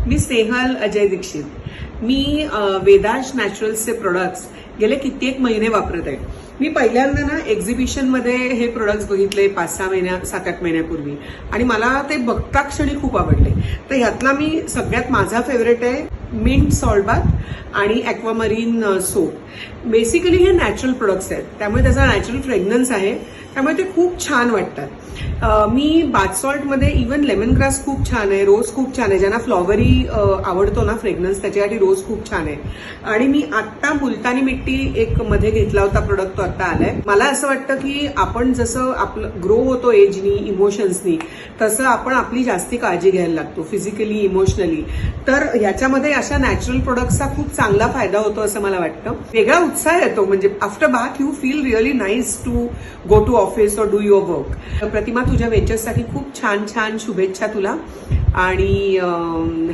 मी स्नेहल अजय दीक्षित. मी वेदाश नॅचरल्सचे products गेले कित्येक महिने वापरत आहे. मी पहिल्यांदा ना एक्झिबिशनमध्ये हे प्रोडक्ट्स बघितले 7-8 महिन्यापूर्वी आणि मला ते बघता क्षणी खूप आवडले. तर ह्यातला मी सगळ्यात माझा फेवरेट आहे मिंट सॉल्ट बाथ आणि ॲक्वामरीन सोप. बेसिकली हे नॅचरल प्रोडक्ट्स आहेत, त्यामुळे त्याचा नॅचरल फ्रेग्रन्स आहे, त्यामुळे ते खूप छान वाटतात. मी बाथ सॉल्टमध्ये इवन लेमन ग्रास खूप छान आहे, रोज खूप छान आहे. ज्यांना फ्लॉवरी आवडतो ना फ्रेग्रन्स, त्याच्यासाठी रोज खूप छान आहे. आणि मी आत्ता मुलतानी मिट्टी एक मध्ये घेतला होता प्रोडक्ट, तो आत्ता आलाय. मला असं वाटतं की आपण जसं आपलं ग्रो होतो एजनी, इमोशन्सनी, तसं आपण आपली जास्ती काळजी घ्यायला लागतो फिजिकली, इमोशनली. तर ह्याच्यामध्ये अशा नॅचरल प्रोडक्ट्सचा खूप चांगला फायदा होतो असं मला वाटतं. वेगळा उत्साह येतो, म्हणजे after bath you feel really nice to go to office और डू युअर वर्क. प्रतिमा, तुझ्या वेंचर्ससाठी खूप छान छान शुभेच्छा तुला आणि